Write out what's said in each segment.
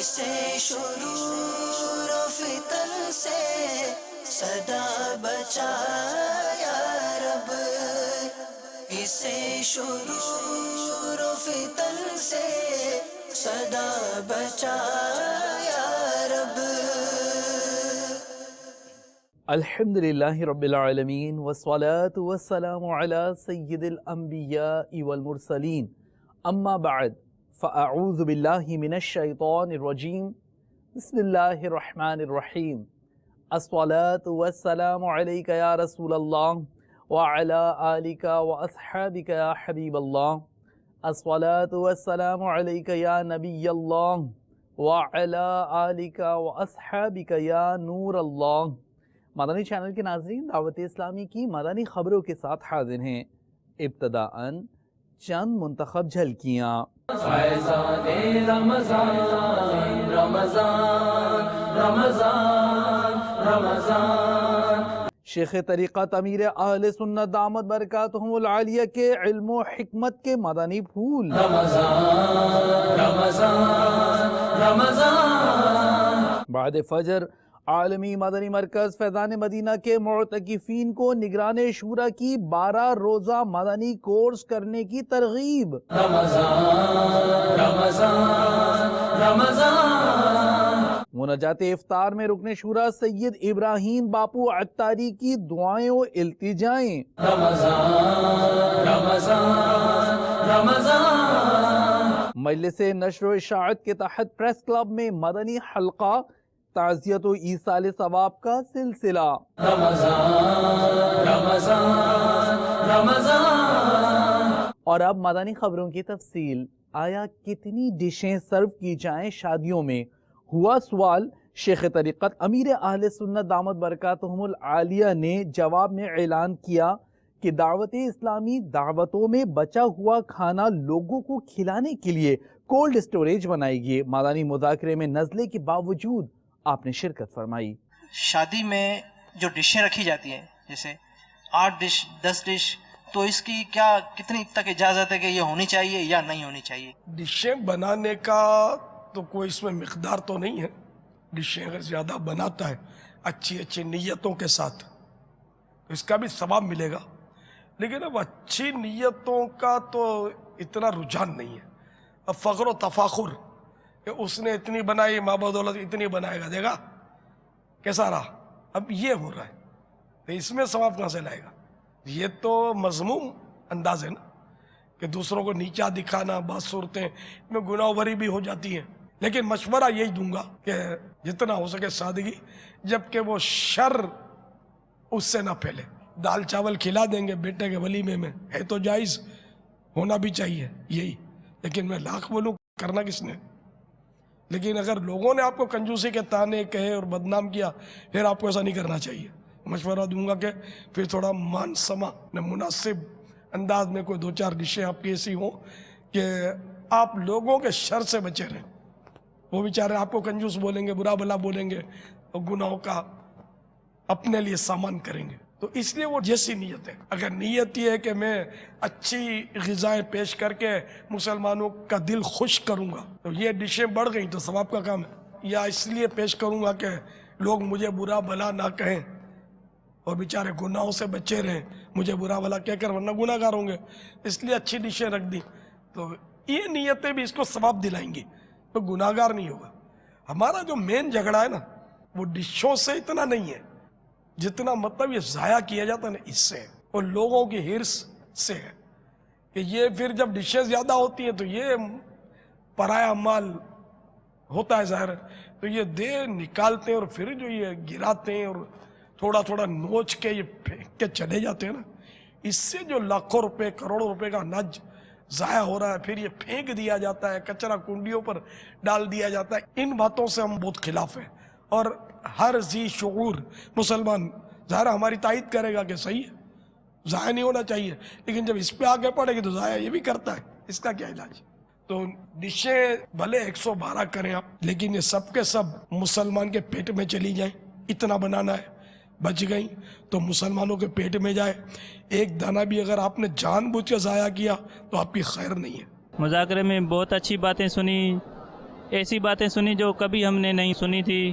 اسے شرور و فتن سے صدا بچا یا رب، اسے شرور و فتن سے صدا بچا یا رب۔ الحمدللہ رب العالمین والصلاة والسلام علی سید الانبیاء والمرسلین، اما بعد فاعوذ باللہ من الشیطان الرجیم، بسم اللہ الرحمن الرحیم۔ الصلاة والسلام علیک یا رسول اللہ وعلی آلک واصحابک یا حبیب اللہ۔ الصلاة والسلام علیک یا نبی اللہ وعلی آلک واصحابک یا نور اللہ۔ مدنی چینل کے ناظرین، دعوت اسلامی کی مدنی خبروں کے ساتھ حاضر ہیں۔ ابتداءً چند منتخب جھلکیاں۔ فیضان رمضان رمضان رمضان رمضان۔ شیخ طریقت امیر اہل سنت دامت برکاتہم العالیہ کے علم و حکمت کے مدنی پھول۔ رمضان رمضان رمضان۔ بعد فجر عالمی مدنی مرکز فیضان مدینہ کے معتکفین کو نگران شورا کی 12 روزہ مدنی کورس کرنے کی ترغیب۔ رمضان رمضان رمضان۔ مناجات افطار میں رکن شورا سید ابراہیم باپو عطاری کی دعائیں و التجائیں۔ رمضان رمضان رمضان۔ مجلس نشر و اشاعت کے تحت پریس کلب میں مدنی حلقہ، تعزیت و ایصال ثواب کا سلسلہ۔ رمضان رمضان رمضان۔ اور اب مدنی خبروں کی تفصیل۔ آیا کتنی ڈشیں سرو کی جائیں شادیوں میں؟ ہوا سوال۔ شیخ طریقت امیر اہل سنت دامت برکاتہم العالیہ نے جواب میں اعلان کیا کہ دعوت اسلامی دعوتوں میں بچا ہوا کھانا لوگوں کو کھلانے کے لیے کولڈ اسٹوریج بنائے گی۔ مدنی مذاکرے میں نزلے کے باوجود آپ نے شرکت فرمائی۔ شادی میں جو ڈشیں رکھی جاتی ہیں، جیسے 8 ڈش 10 ڈش، تو اس کی کتنی تک اجازت ہے کہ یہ ہونی چاہیے یا نہیں ہونی چاہیے؟ ڈشیں بنانے کا تو کوئی اس میں مقدار تو نہیں ہے۔ ڈشیں اگر زیادہ بناتا ہے اچھی اچھی نیتوں کے ساتھ تو اس کا بھی ثواب ملے گا، لیکن اب اچھی نیتوں کا تو اتنا رجحان نہیں ہے۔ اب فخر و تفاخر کہ اس نے اتنی بنائی، ماں بدولت اتنی بنائے گا، دے گا کیسا رہا، اب یہ ہو رہا ہے، تو اس میں ثواب کہاں سے لائے گا؟ یہ تو مذموم انداز ہے نا، کہ دوسروں کو نیچا دکھانا، بعض صورتیں میں گناہ بری بھی ہو جاتی ہیں۔ لیکن مشورہ یہی دوں گا کہ جتنا ہو سکے سادگی، جبکہ وہ شر اس سے نہ پھیلے۔ دال چاول کھلا دیں گے بیٹے کے ولیمے میں، ہے تو جائز، ہونا بھی چاہیے یہی، لیکن میں لاکھ بولوں کرنا کس نے؟ لیکن اگر لوگوں نے آپ کو کنجوسی کے تانے کہے اور بدنام کیا، پھر آپ کو ایسا نہیں کرنا چاہیے۔ مشورہ دوں گا کہ پھر تھوڑا مان سما مناسب انداز میں کوئی 2-4 ڈشیں آپ کی ایسی ہوں کہ آپ لوگوں کے شر سے بچے رہیں۔ وہ بیچارے آپ کو کنجوس بولیں گے، برا بلا بولیں گے، اور گناہوں کا اپنے لیے سامان کریں گے۔ تو اس لیے وہ جیسی نیت ہے، اگر نیت یہ ہے کہ میں اچھی غذائیں پیش کر کے مسلمانوں کا دل خوش کروں گا، تو یہ ڈشیں بڑھ گئیں تو ثواب کا کام ہے، یا اس لیے پیش کروں گا کہ لوگ مجھے برا بلا نہ کہیں اور بیچارے گناہوں سے بچے رہیں، مجھے برا بلا کہہ کر ورنہ گناہ گار ہوں گے، اس لیے اچھی ڈشیں رکھ دی، تو یہ نیتیں بھی اس کو ثواب دلائیں گی، تو گناہ گار نہیں ہوگا۔ ہمارا جو مین جھگڑا ہے نا، وہ ڈشوں سے اتنا نہیں ہے جتنا مطلب یہ ضائع کیا جاتا ہے نا، اس سے اور لوگوں کی ہرس سے ہے، کہ یہ پھر جب ڈشیں زیادہ ہوتی ہیں تو یہ پرایا مال ہوتا ہے ظاہر، تو یہ دے نکالتے ہیں اور پھر جو یہ گراتے ہیں اور تھوڑا تھوڑا نوچ کے یہ پھینک کے چلے جاتے ہیں نا، اس سے جو لاکھوں روپے کروڑوں روپے کا اناج ضائع ہو رہا ہے، پھر یہ پھینک دیا جاتا ہے، کچرا کنڈیوں پر ڈال دیا جاتا ہے۔ ان باتوں سے ہم بہت خلاف ہیں، اور ہر ذی شعور مسلمان ظاہر ہماری تائید کرے گا کہ صحیح ہے، ضائع نہیں ہونا چاہیے، لیکن جب اس پہ آگے پڑے گی تو ضائع یہ بھی کرتا ہے، اس کا کیا علاج؟ تو ڈشیں بھلے 112 کریں آپ، لیکن یہ سب کے سب مسلمان کے پیٹ میں چلی جائیں، اتنا بنانا ہے، بچ گئیں تو مسلمانوں کے پیٹ میں جائے، ایک دانہ بھی اگر آپ نے جان بوجھ کے ضائع کیا تو آپ کی خیر نہیں ہے۔ مذاکرے میں بہت اچھی باتیں سنی، ایسی باتیں سنی جو کبھی ہم نے نہیں سنی تھی.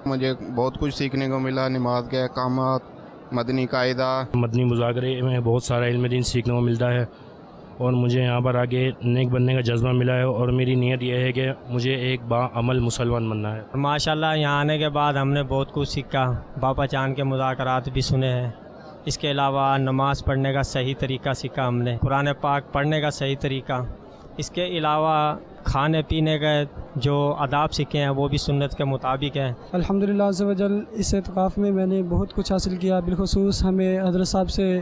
مجھے بہت کچھ سیکھنے کو ملا، نماز کے احکامات، مدنی قاعدہ. مدنی مذاکرے میں بہت سارا علم دین سیکھنے کو ملتا ہے اور مجھے یہاں پر آگے نیک بننے کا جذبہ ملا ہے، اور میری نیت یہ ہے کہ مجھے ایک باعمل مسلمان بننا ہے. ماشاءاللہ یہاں آنے کے بعد ہم نے بہت کچھ سیکھا. باپا جان کے مذاکرات بھی سنے ہیں. اس کے علاوہ نماز پڑھنے کا صحیح طریقہ سیکھا ہم نے، قرآن پاک پڑھنے کا صحیح طریقہ. اس کے علاوہ کھانے پینے کے جو آداب سیکھے ہیں وہ بھی سنت کے مطابق ہیں. الحمدللہ عز و جل اس اعتکاف میں میں نے بہت کچھ حاصل کیا. بالخصوص ہمیں حضرت صاحب سے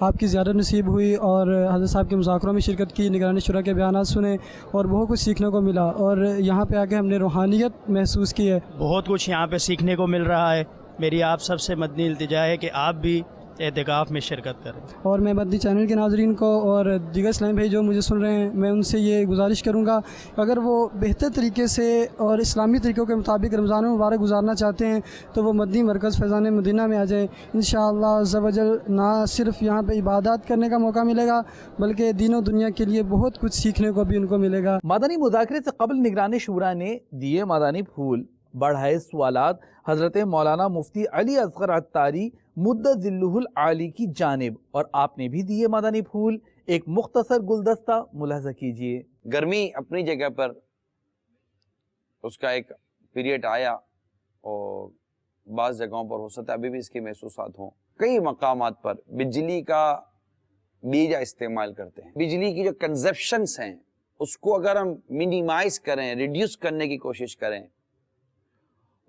آپ کی زیارت نصیب ہوئی اور حضرت صاحب کے مذاکروں میں شرکت کی، نگرانی شورا کے بیانات سنے اور بہت کچھ سیکھنے کو ملا. اور یہاں پہ آ کے ہم نے روحانیت محسوس کی ہے. بہت کچھ یہاں پہ سیکھنے کو مل رہا ہے. میری آپ سب سے مدنی التجا ہے کہ آپ بھی اعتکاف میں شرکت کریں. اور میں مدنی چینل کے ناظرین کو اور دیگر اسلامی بھائی جو مجھے سن رہے ہیں، میں ان سے یہ گزارش کروں گا اگر وہ بہتر طریقے سے اور اسلامی طریقوں کے مطابق رمضان مبارک گزارنا چاہتے ہیں تو وہ مدنی مرکز فیضان مدینہ میں آ جائیں. انشاءاللہ عز و جل نہ صرف یہاں پہ عبادات کرنے کا موقع ملے گا بلکہ دین و دنیا کے لیے بہت کچھ سیکھنے کو بھی ان کو ملے گا. مدنی مذاکرے سے قبل نگرانی شورا نے دیے مدنی پھول، بڑھائے سوالات حضرت مولانا مفتی علی اصغر عطاری مدت ذلہ العالی کی جانب، اور آپ نے بھی دیے مدنی پھول. ایک مختصر گلدستہ ملاحظہ کیجئے. گرمی اپنی جگہ پر اس کا ایک پیریڈ آیا اور بعض جگہوں پر ہو سکتا ہے ابھی بھی اس کے محسوسات ہوں. کئی مقامات پر بجلی کا بیجا استعمال کرتے ہیں. بجلی کی جو کنزپشنز ہیں اس کو اگر ہم منیمائز کریں، ریڈیوس کرنے کی کوشش کریں،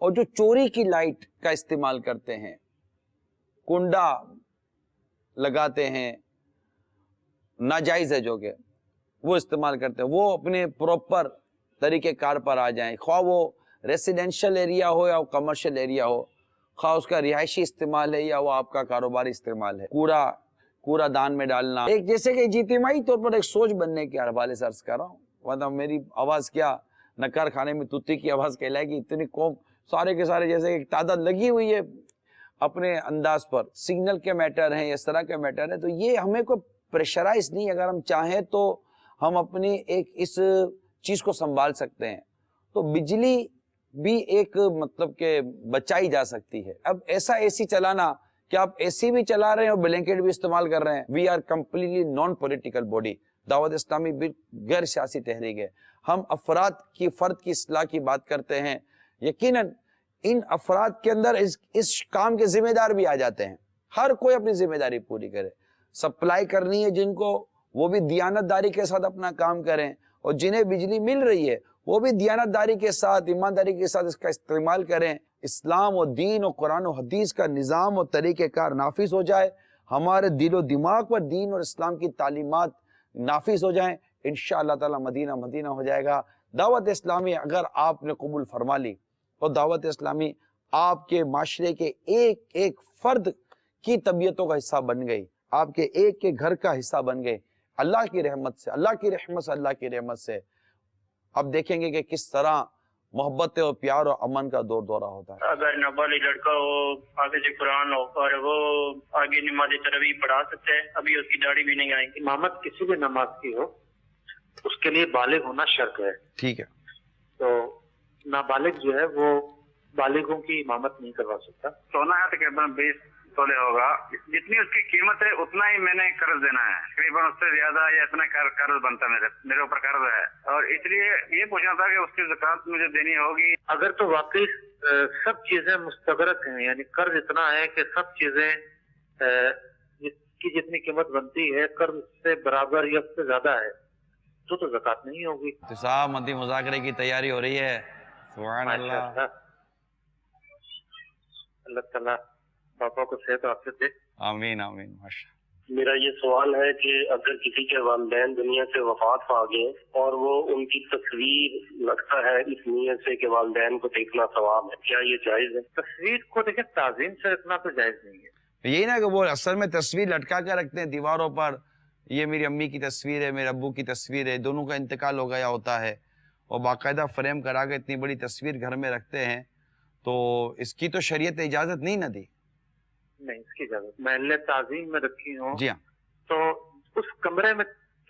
اور جو چوری کی لائٹ کا استعمال کرتے ہیں، کنڈا لگاتے ہیں، ناجائز ہے جو کہ وہ استعمال کرتے ہیں، وہ اپنے پراپر طریقہ کار پر آ جائیں. خواہ وہ ریسیڈینشل ایریا ہو یا کمرشل ایریا ہو، خواہ اس کا رہائشی استعمال ہے یا وہ آپ کا کاروباری استعمال ہے. کوڑا دان میں ڈالنا، ایک جیسے کہ اجتماعی طور پر ایک سوچ بننے کے حوالے سے عرض کر رہا ہوں. ورنہ میری آواز کیا نکار خانے میں توتی کی آواز کہلائے گی. اتنی قوم سارے کے سارے جیسے ایک تعداد لگی ہوئی ہے اپنے انداز پر، سگنل کے میٹر ہیں، اس طرح کے میٹر ہیں. تو یہ ہمیں کوئی پریشرائز نہیں، اگر ہم چاہیں تو ہم اپنی ایک اس چیز کو سنبھال سکتے ہیں. تو بجلی بھی ایک مطلب کہ بچائی جا سکتی ہے. اب ایسا اے سی چلانا کہ آپ اے سی بھی چلا رہے ہیں اور بلینکٹ بھی استعمال کر رہے ہیں. We are completely non political body. Dawat Islami بھی غیر سیاسی تحریک ہے. ہم افراد کی فرد کی اصلاح کی بات کرتے ہیں. یقیناً ان افراد کے اندر اس کام کے ذمہ دار بھی آ جاتے ہیں. ہر کوئی اپنی ذمہ داری پوری کرے. سپلائی کرنی ہے جن کو، وہ بھی دیانت داری کے ساتھ اپنا کام کریں، اور جنہیں بجلی مل رہی ہے وہ بھی دیانت داری کے ساتھ، ایمانداری کے ساتھ اس کا استعمال کریں. اسلام و دین و قرآن و حدیث کا نظام و طریقہ کار نافذ ہو جائے، ہمارے دل و دماغ پر دین اور اسلام کی تعلیمات نافذ ہو جائیں، انشاءاللہ تعالی مدینہ مدینہ ہو جائے گا. دعوت اسلامی اگر آپ نے قبول فرما لی اور دعوت اسلامی آپ کے معاشرے کے ایک ایک فرد کی طبیعتوں کا حصہ بن گئی، آپ کے ایک ایک گھر کا حصہ بن گئے، اللہ کی رحمت سے، اللہ کی رحمت سے، اللہ کی رحمت سے آپ دیکھیں گے کہ کس طرح محبت اور پیار اور امن کا دور دورہ ہوتا ہے. اگر نابالغ لڑکا ہو، حافظ قرآن ہو اور وہ آگے نماز تراویح پڑھا سکتے ہیں، ابھی اس کی داڑھی بھی نہیں آئی. امامت کسی بھی نماز کی ہو اس کے لیے بالغ ہونا شرط ہے. ٹھیک ہے. تو نابالغ جو ہے وہ بالغوں کی امامت نہیں کروا سکتا. سونا ہے تقریباً 20 تولے ہوگا، جتنی اس کی قیمت ہے اتنا ہی میں نے قرض دینا ہے. تقریباً اس سے زیادہ یا اتنا قرض بنتا میرے اوپر قرض ہے، اور اس لیے یہ پوچھنا تھا کہ اس کی زکوٰۃ مجھے دینی ہوگی. اگر تو واقعی سب چیزیں مستغرق ہیں، یعنی قرض اتنا ہے کہ سب چیزیں کی جتنی قیمت بنتی ہے قرض سے برابر یا اس سے زیادہ ہے تو زکوٰۃ نہیں ہوگی. تو صاحب مدنی مذاکرے کی تیاری ہو رہی ہے. سبحان اللہ. اللہ تعالیٰ پاپا کو صحت و عافیت دے. آمین آمین. ماشاء. میرا یہ سوال ہے کہ اگر کسی کے والدین دنیا سے وفات پا گئے اور وہ ان کی تصویر لگتا ہے اس نیت سے کہ والدین کو دیکھنا ثواب ہے، کیا یہ جائز ہے؟ تصویر کو دیکھیں تعظیم سے رکھنا تو جائز نہیں ہے. یہی نا کہ وہ اصل میں تصویر لٹکا کے رکھتے ہیں دیواروں پر، یہ میری امی کی تصویر ہے، میرے ابو کی تصویر ہے، دونوں کا انتقال ہو گیا ہوتا ہے، اور باقاعدہ فریم کرا کے اتنی بڑی تصویر گھر میں رکھتے ہیں. تو اس کی تو شریعت اجازت نہیں نہ دی. نہیں، اس کی اجازت محل تعظیم میں رکھی ہوں. جی ہاں. تو اس کمرے میں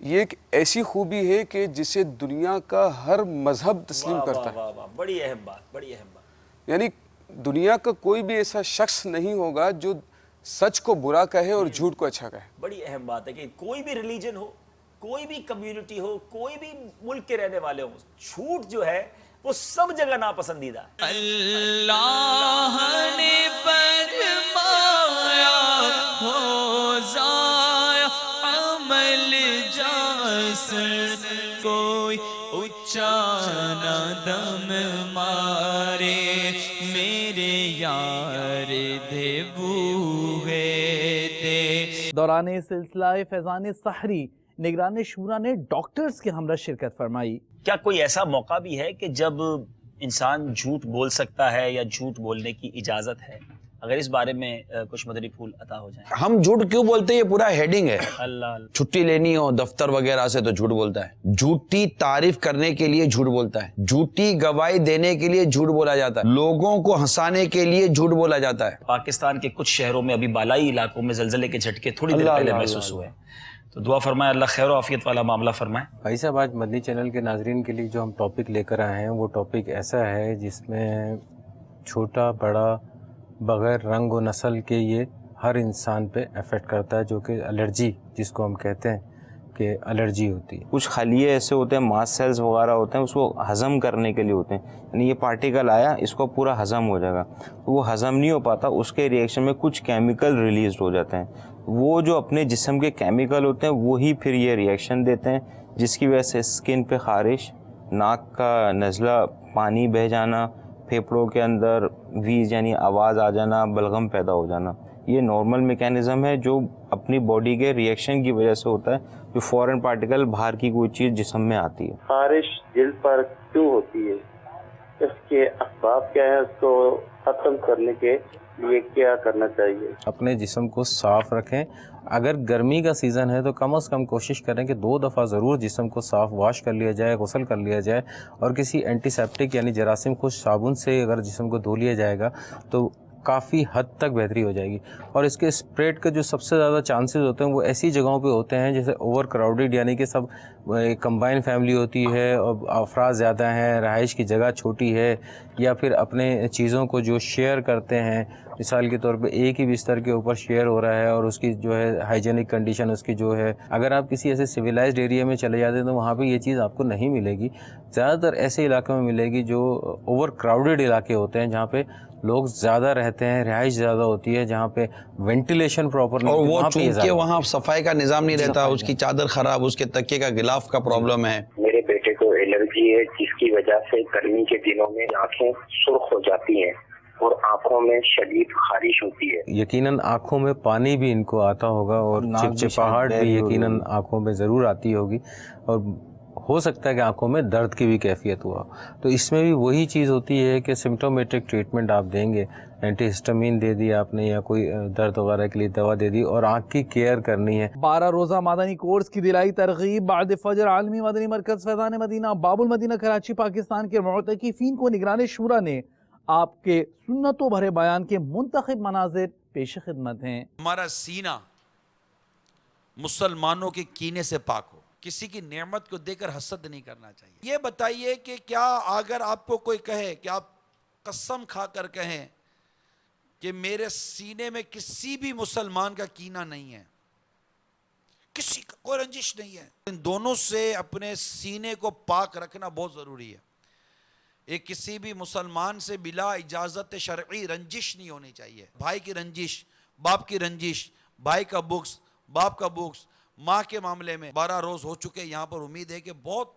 یہ ایک ایسی خوبی ہے کہ جسے دنیا کا ہر مذہب تسلیم کرتا ہے. بڑی اہم بات, بڑی اہم بات. یعنی دنیا کا کوئی بھی ایسا شخص نہیں ہوگا جو سچ کو برا کہے اور جھوٹ کو اچھا کہے. بڑی اہم بات ہے کہ کوئی بھی ریلیجن ہو, کوئی بھی کمیونٹی ہو, کوئی بھی ملک کے رہنے والے ہوں, جھوٹ جو ہے وہ سب جگہ ناپسندیدہ ہے. اللہ نے فرمایا ہو ضائع عمل جاسر, کوئی اچا نہ دم مارے, میرے یار دے بوہے دے. دوران سلسلہ فیضان سحری نگران شورا نے ڈاکٹرز کے ہمراہ شرکت فرمائی. کیا کوئی ایسا موقع بھی ہے کہ جب انسان جھوٹ بول سکتا ہے یا جھوٹ بولنے کی اجازت ہے؟ اگر اس بارے میں کچھ مدری پھول عطا ہو جائیں. ہم جھوٹ کیوں بولتے ہیں؟ یہ پورا ہیڈنگ ہے. اللہ چھٹی لینی ہو دفتر وغیرہ سے تو جھوٹ بولتا ہے, جھوٹی تعریف کرنے کے لیے جھوٹ بولتا ہے, جھوٹی گواہی دینے کے لیے جھوٹ بولا جاتا ہے, لوگوں کو ہنسانے کے لیے جھوٹ بولا جاتا ہے. پاکستان کے کچھ شہروں میں ابھی بالائی علاقوں میں زلزلے کے جھٹکے تھوڑی دیر پہلے محسوس ہوئے, تو دعا فرمائے اللہ خیر و عافیت والا معاملہ فرمائے. بھائی صاحب, آج مدنی چینل کے ناظرین کے لیے جو ہم ٹاپک لے کر آئے ہیں وہ ٹاپک ایسا ہے جس میں چھوٹا بڑا بغیر رنگ و نسل کے یہ ہر انسان پہ افیکٹ کرتا ہے, جو کہ الرجی جس کو ہم کہتے ہیں کہ الرجی ہوتی ہے. کچھ خلیے ایسے ہوتے ہیں, ماس سیلز وغیرہ ہوتے ہیں, اس کو ہضم کرنے کے لیے ہوتے ہیں, یعنی یہ پارٹیکل آیا اس کو پورا ہضم ہو جائے گا, وہ ہضم نہیں ہو پاتا, اس کے ریئیکشن میں کچھ کیمیکل ریلیزڈ ہو جاتے ہیں, وہ جو اپنے جسم کے کیمیکل ہوتے ہیں وہی پھر یہ ریئیکشن دیتے ہیں, جس کی وجہ سے اسکن پہ خارش, ناک کا نزلہ, پانی بہہ جانا, پھیپھڑوں کے اندر ویز یعنی آواز آ جانا, بلغم پیدا ہو جانا. یہ نارمل میکینزم ہے جو اپنی باڈی کے ریئیکشن کی وجہ سے ہوتا ہے, جو فورن پارٹیکل باہر کی کوئی چیز جسم میں آتی ہے. خارش جلد پر کیوں ہوتی ہے, اس کے اسباب کیا ہے, اس کو ختم کرنے کے لیے کیا کرنا چاہیے؟ اپنے جسم کو صاف رکھیں. اگر گرمی کا سیزن ہے تو کم از کم کوشش کریں کہ 2 دفعہ ضرور جسم کو صاف واش کر لیا جائے, غسل کر لیا جائے, اور کسی اینٹی سیپٹک یعنی جراثیم خوش صابن سے اگر جسم کو دھو لیا جائے گا تو کافی حد تک بہتری ہو جائے گی. اور اس کے اسپریڈ کا جو سب سے زیادہ چانسز ہوتے ہیں وہ ایسی جگہوں پہ ہوتے ہیں جیسے اوور کراؤڈڈ, یعنی کہ سب کمبائن فیملی ہوتی ہے اور افراد زیادہ ہیں, رہائش کی جگہ چھوٹی ہے, یا پھر اپنے چیزوں کو جو شیئر کرتے ہیں, مثال کے طور پہ ایک ہی بستر کے اوپر شیئر ہو رہا ہے اور اس کی جو ہے ہائیجینک کنڈیشن اس کی جو ہے, اگر آپ کسی ایسے سویلائزڈ ایریا میں چلے جاتے ہیں تو وہاں پہ یہ چیز آپ کو نہیں ملے گی. زیادہ تر ایسے علاقوں میں ملے گی جو اوور کراؤڈڈ علاقے ہوتے ہیں, جہاں پہ لوگ زیادہ رہتے ہیں, رہائش زیادہ ہوتی ہے, جہاں پہ وینٹیلیشن پراپر نہیں, اور وہ چونکہ وہاں صفائی کا نظام نہیں رہتا, اس کی چادر خراب, اس کے تکیے کا غلاف کا پرابلم ہے. میرے بیٹے کو الرجی ہے جس کی وجہ سے گرمی کے دنوں میں آنکھیں سرخ ہو جاتی ہیں اور آنکھوں میں شدید خارش ہوتی ہے. یقیناً آنکھوں میں پانی بھی ان کو آتا ہوگا اور چپچپاہٹ بھی یقیناً آنکھوں میں ضرور آتی ہوگی, اور ہو سکتا ہے کہ آنکھوں میں درد کی بھی کیفیت ہوا. تو اس میں بھی وہی چیز ہوتی ہے کہ سمٹومیٹک ٹریٹمنٹ آپ دیں گے, اینٹی ہسٹامین دے دی آپ نے یا کوئی درد وغیرہ کے لیے دوا دے دی, اور آنکھ کی کیئر کرنی ہے. 12 روزہ مدنی کورس کی دلائی ترغیب بعد فجر عالمی مدنی مرکز فیضان مدینہ باب المدینہ کراچی پاکستان کے معتکفین کو نگران شورا نے آپ کے سنتوں بھرے بیان کے منتخب مناظر پیش خدمت ہیں. ہمارا سینہ مسلمانوں کے کینے سے پاک ہو, کسی کی نعمت کو دے کر حسد نہیں کرنا چاہیے. یہ بتائیے کہ کیا اگر آپ کو کوئی کہے کہ آپ قسم کھا کر کہیں کہ میرے سینے میں کسی بھی مسلمان کا کینہ نہیں ہے, کسی کا کوئی رنجش نہیں ہے, ان دونوں سے اپنے سینے کو پاک رکھنا بہت ضروری ہے. ایک کسی بھی مسلمان سے بلا اجازت شرعی رنجش نہیں ہونی چاہیے. بھائی کی رنجش, باپ کی رنجش, بھائی کا بغض, باپ کا بغض. ماں کے معاملے میں 12 روز ہو چکے, یہاں پر امید ہے کہ بہت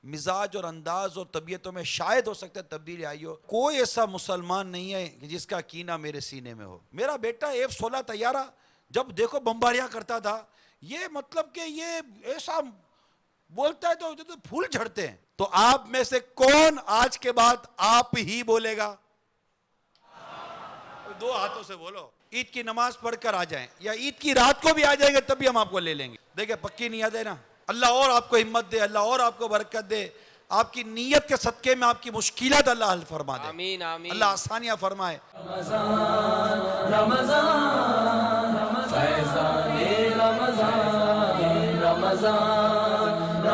مزاج اور انداز اور طبیعتوں میں شاید ہو سکتا ہے تبدیلی آئی ہو. کوئی ایسا مسلمان نہیں ہے جس کا کینہ میرے سینے میں ہو. میرا بیٹا F-16 طیارہ جب دیکھو بمباریاں کرتا تھا, یہ مطلب کہ یہ ایسا بولتا ہے تو پھول جھڑتے ہیں. تو آپ میں سے کون آج کے بعد آپ ہی بولے گا؟ 2 ہاتھوں سے بولو. عید کی نماز پڑھ کر آ جائیں, یا عید کی رات کو بھی آ جائیں گے تب بھی ہم آپ کو لے لیں گے. دیکھیں پکی نیت ہے نا, اللہ اور آپ کو ہمت دے, اللہ اور آپ کو برکت دے, آپ کی نیت کے صدقے میں آپ کی مشکلات اللہ حل فرما دے. آمین آمین. اللہ آسانیاں فرمائے. رمضان رمضان فیضان رمضان رمضان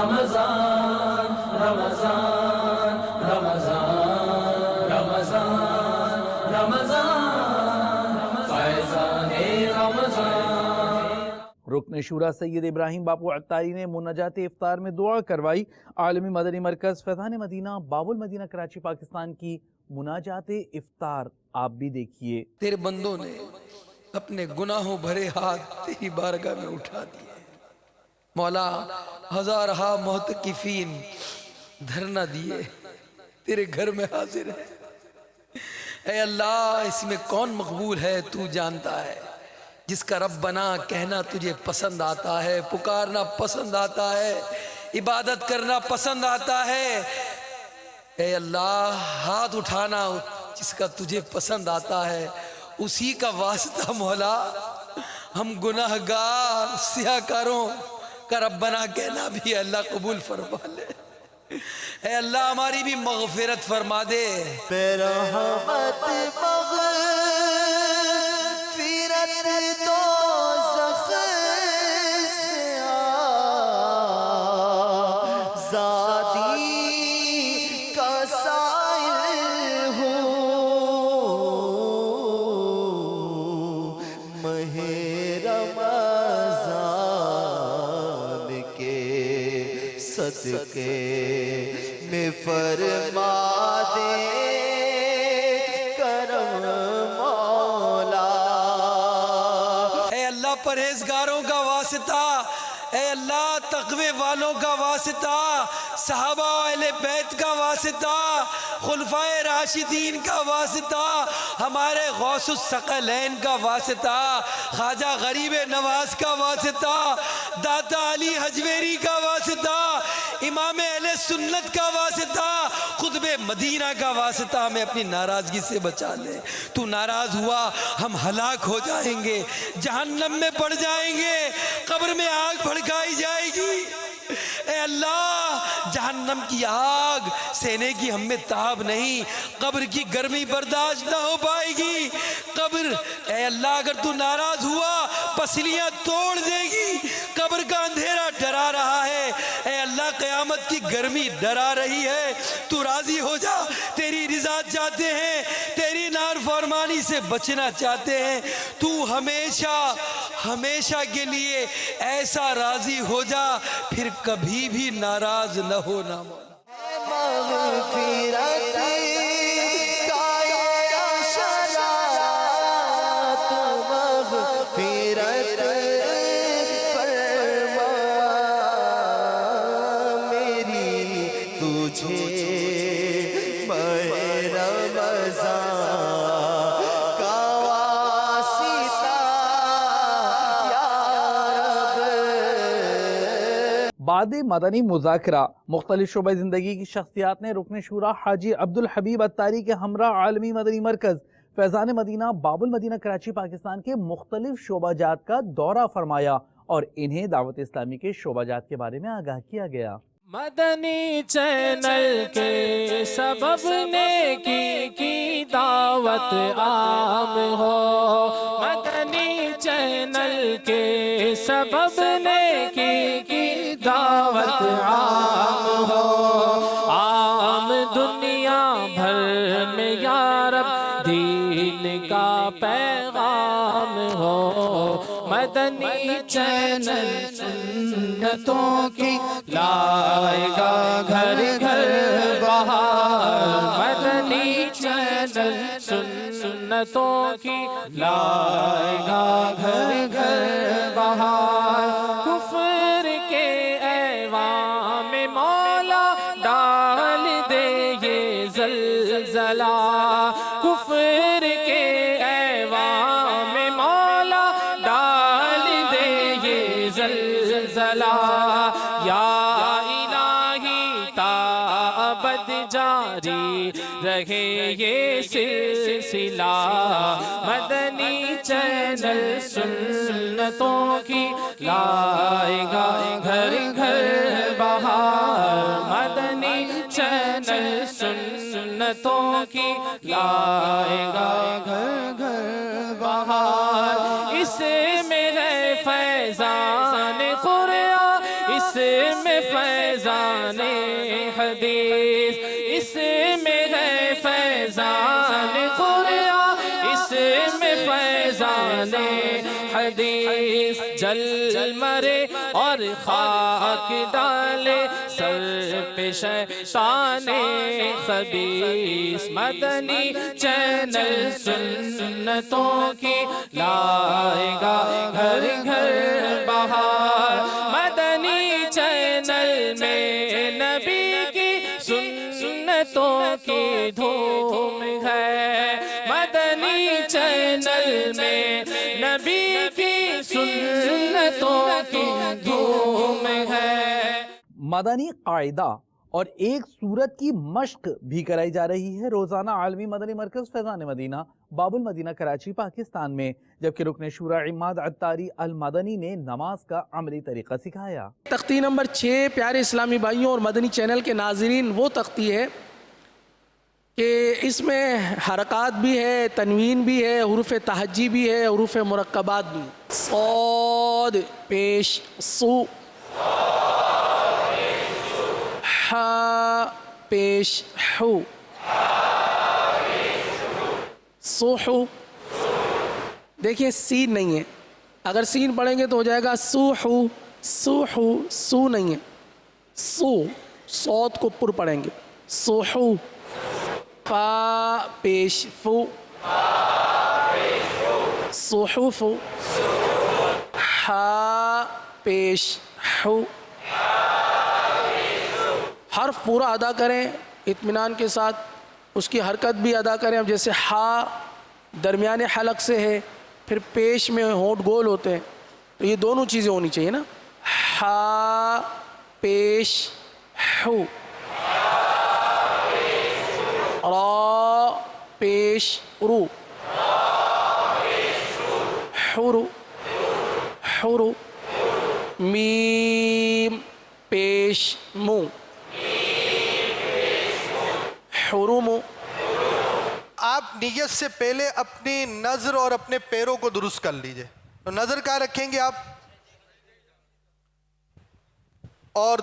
رمضان رمضان رمضان رمضان رمضان فیضان رمضان۔ رکن شورا سید ابراہیم باپو عطاری نے مناجات افطار میں دعا کروائی۔ عالمی مدنی مرکز فیضان مدینہ باب المدینہ کراچی پاکستان کی مناجات افطار آپ بھی دیکھیے۔ تیرے بندوں نے اپنے گناہوں بھرے ہاتھ تیری بارگاہ میں اٹھا دیے مولا، ہزارہا محتکفین دھرنا دیے تیرے گھر میں حاضر ہے۔ اے اللہ اس میں کون مقبول ہے تو جانتا ہے، جس کا رب بنا کہنا تجھے پسند آتا ہے، پکارنا پسند آتا ہے، عبادت کرنا پسند آتا ہے۔ اے اللہ ہاتھ اٹھانا جس کا تجھے پسند آتا ہے، اسی کا واسطہ مولا ہم گناہگار سیاہکاروں کا رب بنا کہنا بھی اللہ قبول فرما لے۔ اے اللہ ہماری بھی مغفرت فرما دے۔ برحمت مغفرت دوزخ سے آزادی کا سائل ہوں، ماہ رمضان کے صدقے میں فرما دے کرم مولا۔ اے اللہ پرہیزگاروں کا واسطہ، اے اللہ تقوی والوں کا واسطہ، صحابہ و اہل بیت کا واسطہ، خلفائے راشدین کا واسطہ، ہمارے غوث الثقلین کا واسطہ، خواجہ غریب نواز کا واسطہ، داتا علی حجویری کا واسطہ، امام اہل سنت کا واسطہ، خطب مدینہ کا واسطہ، ہمیں اپنی ناراضگی سے بچا لے۔ تو ناراض ہوا ہم ہلاک ہو جائیں گے، جہنم میں پڑ جائیں گے، قبر میں آگ بھڑکائی جائے گی۔ اے اللہ جہنم کی آگ سینے کی ہم میں تاب نہیں، قبر کی گرمی برداشت نہ ہو پائے گی۔ قبر اے اللہ اگر تو ناراض ہوا پسلیاں توڑ دے گی، قبر کا اندھیرا ڈرا رہا ہے، اے اللہ قیامت کی گرمی ڈرا رہی ہے، تو راضی ہو جا۔ تیری رضا چاہتے ہیں، تیری نافرمانی سے بچنا چاہتے ہیں، تو ہمیشہ ہمیشہ کے لیے ایسا راضی ہو جا، پھر کبھی بھی ناراض نہ ہونا مولا۔ مغفرت کا اشارہ تو مغفرت فرما میری تجھے ماہ رمضان کا واسطہ یا رب۔ بعد مدنی مذاکرہ مختلف شعبہ زندگی کی شخصیات نے رکن شورا حاجی عبدالحبیب عطاری کے ہمراہ عالمی مدنی مرکز فیضان مدینہ باب المدینہ کراچی پاکستان کے مختلف شعبہ جات کا دورہ فرمایا اور انہیں دعوت اسلامی کے شعبہ جات کے بارے میں آگاہ کیا گیا۔ مدنی چینل کے سبب نیکی کی دعوت عام ہو، مدنی چینل کے سبب نیکی کی دعوت عام ہو، عام دنیا بھر میں یا رب دین کا پیغام ہو، مدنی چینل سنتوں کی لائے گا گھر گھر بہار، مدنی چینل سنتوں کی لائے گا گھر گھر بہار، کفر کے ایوان میں مولا ڈال دے یہ زلزلہ، کفر کے ایوان میں مولا ڈال دے یہ زلزلہ، یا الہی تا ابد جاری رہے یہ سلسلہ، مدنی چینل سنتوں کی لائے گا گھر گھر بہار، مدنی چینل سنتوں کی لائے گا گھر گھر بہار، اس میں ہے فیضان قرآن، اس میں فیضان حدیث، اس میں ہے فیضان قرآن، اس میں فیضان حدیث، جل مرے اور خاک ڈالے سر پہ شیطان خبیث، مدنی چینل سنتوں کی لائے گا گھر گھر بہار، مدنی چینل میں نبی کی سنتوں کی دھوم ہے، مدنی چینل میں نبی کی سنتوں کی دھوم ہے۔ مدنی قاعدہ اور ایک سورت کی مشق بھی کرائی جا رہی ہے روزانہ عالمی مدنی مرکز فیضان مدینہ باب المدینہ کراچی پاکستان میں، جبکہ رکن شورا عماد عطاری المدنی نے نماز کا عملی طریقہ سکھایا۔ تختی نمبر 6 پیارے اسلامی بھائیوں اور مدنی چینل کے ناظرین، وہ تختی ہے کہ اس میں حرکات بھی ہے، تنوین بھی ہے، حروف تہجی بھی ہے، حروف مرکبات بھی، صاد پیش سو، ہا پیش حو، سوحو، دیکھیں سین نہیں ہے، اگر سین پڑھیں گے تو ہو جائے گا سوحو، سوحو، سو نہیں ہے، سو، صوت کو پر پڑھیں گے، سوحو، فا پیش فو، صحف، ہا پیش حو، حرف پورا ادا کریں اطمینان کے ساتھ، اس کی حرکت بھی ادا کریں۔ اب جیسے ہا درمیان حلق سے ہے، پھر پیش میں ہونٹ گول ہوتے ہیں، تو یہ دونوں چیزیں ہونی چاہیے نا، ہا پیش حو، را پیش رو، حرو، حرو، میم پیش مو، حرم۔ آپ نیت سے پہلے اپنی نظر اور اپنے پیروں کو درست کر لیجئے۔ تو نظر کہاں رکھیں گے آپ؟ اور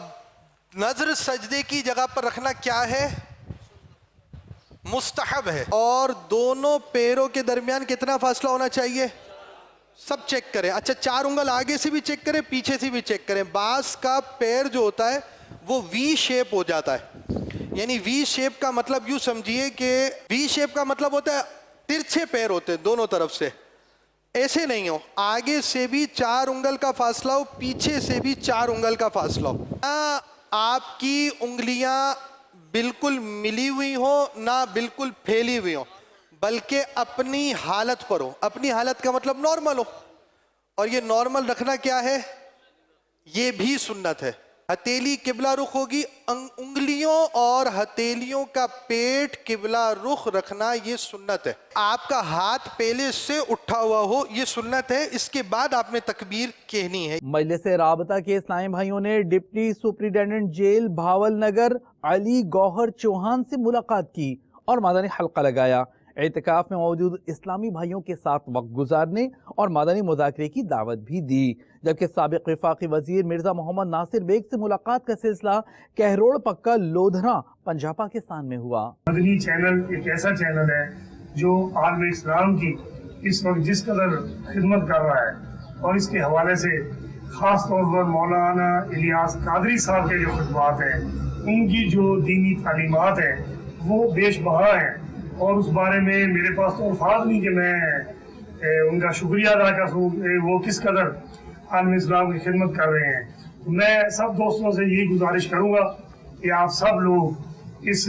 نظر سجدے کی جگہ پر رکھنا کیا ہے؟ مستحب ہے۔ اور دونوں پیروں کے درمیان کتنا فاصلہ ہونا چاہیے؟ سب چیک کریں۔ اچھا 4 انگل آگے سے بھی چیک کریں، پیچھے سے بھی چیک کریں۔ بعض کا پیر جو ہوتا ہے وہ وی شیپ ہو جاتا ہے، یعنی وی شیپ کا مطلب یوں سمجھیے کہ وی شیپ کا مطلب ہوتا ہے ترچھے پیر ہوتے ہیں دونوں طرف سے، ایسے نہیں ہو، آگے سے بھی 4 انگل کا فاصلہ ہو، پیچھے سے بھی 4 انگل کا فاصلہ ہو، نہ آپ کی انگلیاں بالکل ملی ہوئی ہوں نہ بالکل پھیلی ہوئی ہوں، بلکہ اپنی حالت پر ہو۔ اپنی حالت کا مطلب نارمل ہو، اور یہ نارمل رکھنا کیا ہے؟ یہ بھی سنت ہے۔ ہتھیلی قبلہ رخ ہوگی، انگلیوں اور ہتھیلیوں کا پیٹ قبلہ رخ رکھنا یہ سنت ہے۔ آپ کا ہاتھ پہلے سے اٹھا ہوا ہو، یہ سنت ہے۔ اس کے بعد آپ نے تکبیر کہنی ہے۔ مجلس رابطہ کے اسلامی بھائیوں نے deputy superintendent jail Bahawalnagar Ali Gohar Chauhan سے ملاقات کی اور مدنی حلقہ لگایا۔ اعتکاف میں موجود اسلامی بھائیوں کے ساتھ وقت گزارنے اور مدنی مذاکرے کی دعوت بھی دی، جبکہ سابق وفاقی وزیر مرزا محمد ناصر بیگ سے ملاقات کا سلسلہ کہروڑ پکا لودھنا پنجاب پاکستان میں ہوا۔ مدنی چینل ایک ایسا چینل ہے جو عالم اسلام کی اس وقت جس قدر خدمت کر رہا ہے، اور اس کے حوالے سے خاص طور پر مولانا الیاس قادری صاحب کے جو خطبات ہیں، ان کی جو دینی تعلیمات ہیں وہ بیش بہا ہیں، اور اس بارے میں میرے پاس تو الفاظ نہیں کہ میں ان کا شکریہ ادا کر سکوں وہ کس قدر عالم اسلام کی خدمت کر رہے ہیں۔ میں سب دوستوں سے یہی گزارش کروں گا کہ آپ سب لوگ اس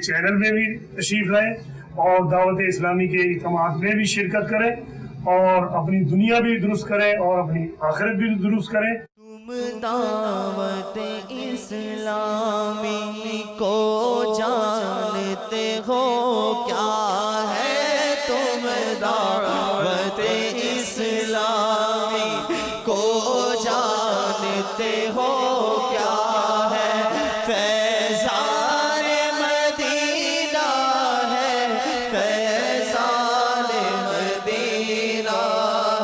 چینل میں بھی تشریف لائیں اور دعوت اسلامی کے اجتماعات میں بھی شرکت کریں، اور اپنی دنیا بھی درست کریں اور اپنی آخرت بھی درست کریں۔ دعوت اسلامی کو جانتے ہو کیا ہے؟ تم دعوت اسلامی کو جانتے ہو کیا ہے؟ فیضان مدینہ ہے، فیضان مدینہ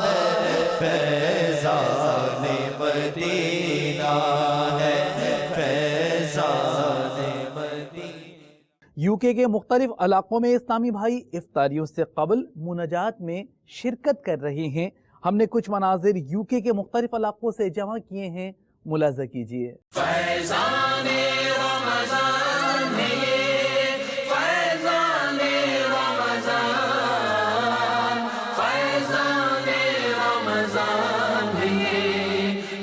ہے، فیضان مدینہ ہے، فیضان UK کے مختلف علاقوں میں اسلامی بھائی افطاریوں سے قبل مناجات میں شرکت کر رہے ہیں. ہم نے کچھ مناظر UK کے مختلف علاقوں سے جمع کیے ہیں, ملاحظہ کیجیے. فیضان رمضان ہے فیضان رمضان فیضان رمضان ہے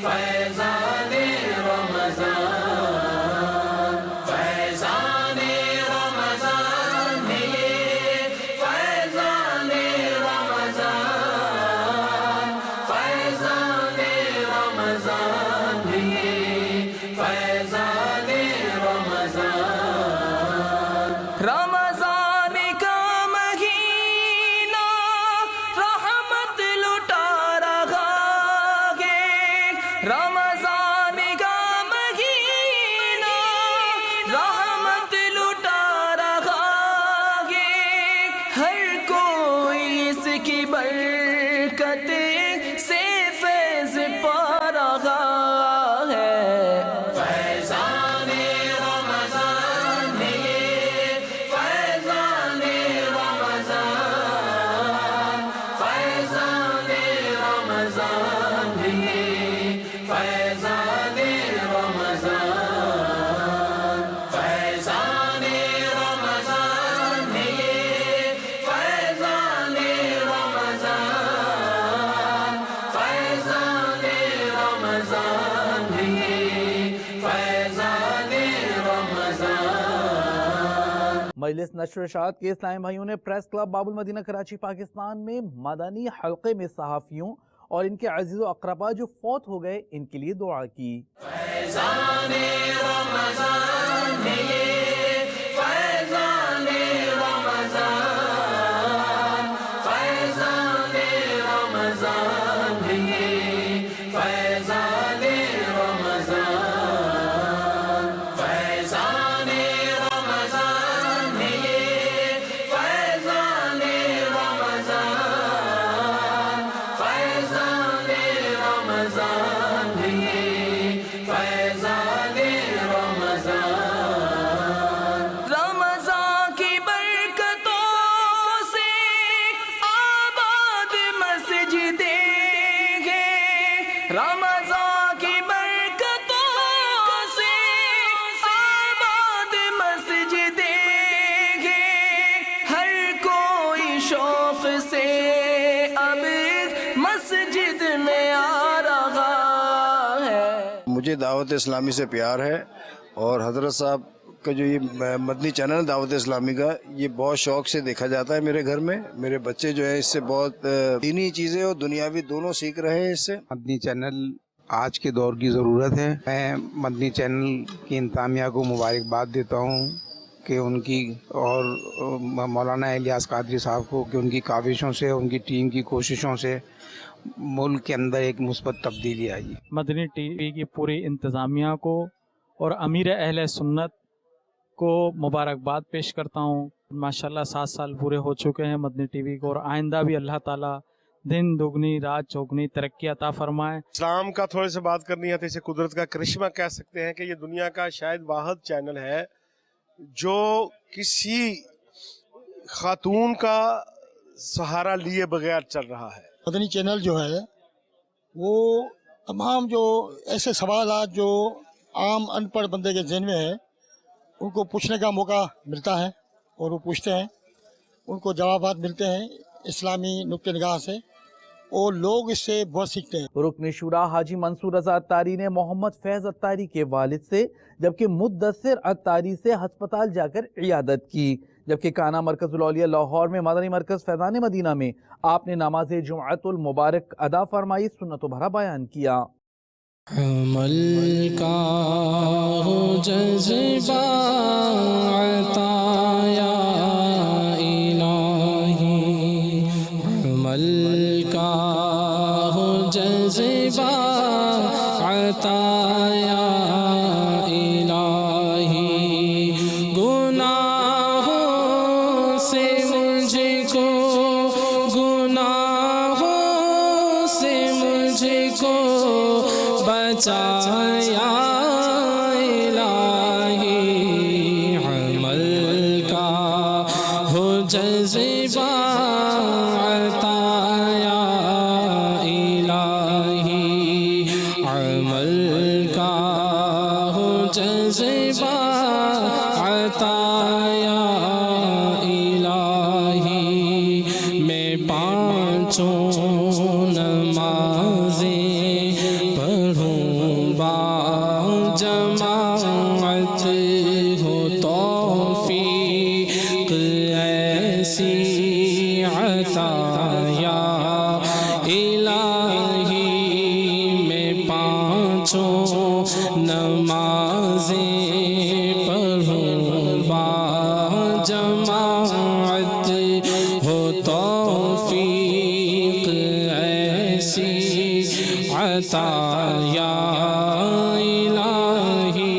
فیضان رمضان فیضان رمضان ہے فیضان رمضان فیضان رمضان ہے فیضان رمضان. رمضان کا مہینہ رحمت لٹا رہا ہے رمضان کا مہینہ رحمت لٹا رہا ہے ہر کوئی اس کی برکت سے فیض پا رہا ہے. فیضان رمضان ہے فیضان رمضان فیضان رمضان ہے فیضان رمضان فیضان رمضان ہے فیضان رمضان فیضان رمضان ہے فیضان رمضان. مجلس نشر و اشاعت کے اسلامی بھائیوں نے پریس کلب باب المدینہ کراچی پاکستان میں مدنی حلقے میں صحافیوں اور ان کے عزیز و اقربا جو فوت ہو گئے ان کے لیے دعا کی. فیضان رمضان ہے فیضان رمضان فیضان رمضان ہے فیضان رمضان فیضان رمضان ہے فیضان رمضان فیضان رمضان ہے فیضان رمضان. رمضان کی برکتوں سے آباد مسجدیں ہیں رمضان کی برکتوں سے آباد مسجدیں ہیں ہر کوئی شوق سے اب مسجد میں آ رہا ہے. مجھے دعوت اسلامی سے پیار ہے اور حضرت صاحب کا جو یہ مدنی چینل ہے دعوت اسلامی کا یہ بہت شوق سے دیکھا جاتا ہے میرے گھر میں. میرے بچے جو ہے اس سے بہت دینی چیزیں اور دنیاوی دونوں سیکھ رہے ہیں اس سے. مدنی چینل آج کے دور کی ضرورت ہے. میں مدنی چینل کی انتظامیہ کو مبارکباد دیتا ہوں کہ ان کی اور مولانا الیاس قادری صاحب کو کہ ان کی کاوشوں سے ان کی ٹیم کی کوششوں سے ملک کے اندر ایک مثبت تبدیلی آئی. مدنی ٹی وی کی پوری انتظامیہ کو اور امیر اہل سنت کو مبارکباد پیش کرتا ہوں. ماشاءاللہ 7 سال پورے ہو چکے ہیں مدنی ٹی وی کو اور آئندہ بھی اللہ تعالیٰ دن دگنی رات چوگنی ترقی عطا فرمائے. اسلام کا تھوڑے سے بات کرنی ہے تو اسے قدرت کا کرشمہ کہہ سکتے ہیں کہ یہ دنیا کا شاید واحد چینل ہے جو کسی خاتون کا سہارا لیے بغیر چل رہا ہے. مدنی چینل جو ہے وہ تمام جو ایسے سوالات جو عام ان پڑھ بندے کے ذہن میں ہے ان کو پوچھنے کا موقع ملتا ہے اور وہ پوچھتے ہیں, ان کو جوابات ملتے ہیں اسلامی نقطہ نگاہ سے اور لوگ اس سے بہت سیکھتے ہیں. رکن شورا حاجی منصور رضا اتاری نے محمد فیض اتاری کے والد سے جبکہ مدثر اتاری سے ہسپتال جا کر عیادت کی. جبکہ کانا مرکز الاولیاء لاہور میں مدنی مرکز فیضان مدینہ میں آپ نے نماز جمعۃ المبارک ادا فرمائی, سنت و بھرا بیان کیا. عمل کا ہو جذبہ عطا یا الہی عمل کا ہو جذبہ عطا یا الہی گناہوں سے مجھ کو گناہوں سے مجھ کو بچایا الہی عمل جذبہ عطا یا الہی عمل کا ہو جذبہ عطا یا الہی میں پانچوں نمازیں پڑھوں با جماعت ہو توفیق ایسی عطا یا الہی میں پانچوں نمازیں پڑھوں با جماعت ہو توفیق ایسی عطا یا الہی.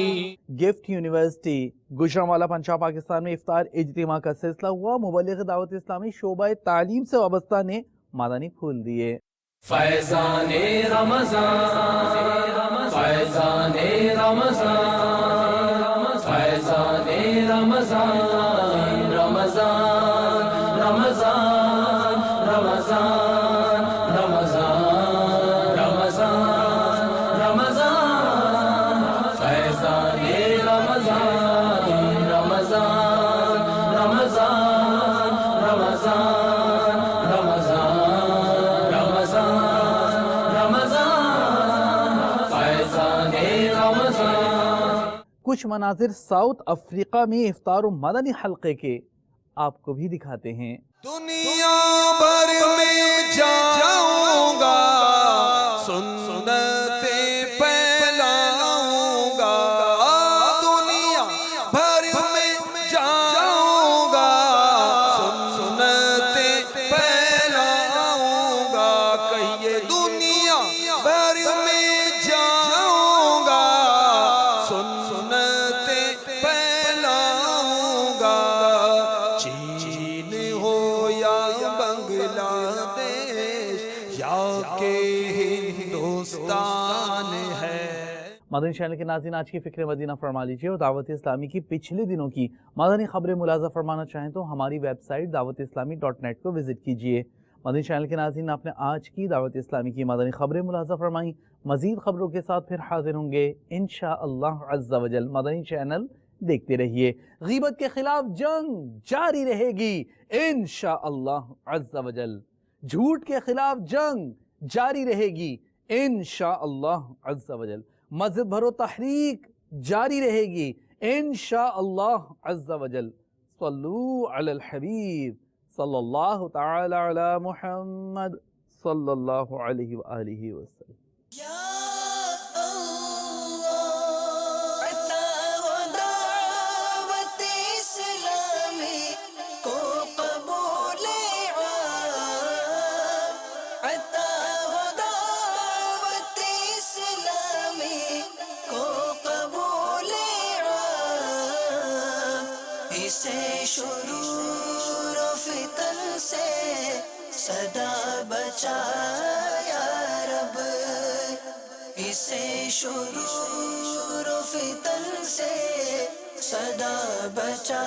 گفٹ یونیورسٹی گوجرانوالہ پنجاب پاکستان میں افطار اجتماع کا سلسلہ ہوا. مبلغ دعوت اسلامی شعبہ تعلیم سے وابستہ نے مادانی پھول دیے. فیضان رمضان فیضان رمضان فیضان رمضان رمضان رمضان رمضان رمضان رمضان رمضان فیضان رمضان رمضان رمضان رمضان کچھ مناظر ساؤتھ افریقہ میں افطار و مدنی حلقے کے آپ کو بھی دکھاتے ہیں. دنیا بھر میں جاؤں گا سنتیں پھیلاؤں گا دنیا بھر میں جاؤں گا سنتیں پھیلاؤں گا کہیے دنیا بھر میں جاؤں گا سنتیں پھیلاؤں گا چین ہو یا بنگلہ دیش یا کہ ہندوستان ہے. مدنی چینل کے ناظرین آج کی فکر مدینہ فرما لیجیے اور دعوت اسلامی کی پچھلے دنوں کی مدنی خبریں ملاحظہ فرمانا چاہیں تو ہماری ویب سائٹ dawatIslami.net کو وزٹ کیجیے. مدنی چینل کے ناظرین آپ نے آج کی دعوت اسلامی کی مدنی خبریں ملاحظہ فرمائیں. مزید خبروں کے ساتھ پھر حاضر ہوں گے انشاءاللہ عز و جل. مدنی چینل دیکھتے رہیے. غیبت کے خلاف جنگ جاری رہے گی انشاءاللہ عز و جل. جھوٹ کے خلاف جنگ جاری رہے گی انشاءاللہ عز و جل. مذہب بھرو تحریک جاری رہے گی انشاءاللہ عز و جل. صلو علی الحبیب صلی اللہ تعالی علی محمد صلی اللہ علیہ وآلہ وسلم. شرور و فتن سے صدا بچا یا رب اسے شرور و فتن سے صدا بچا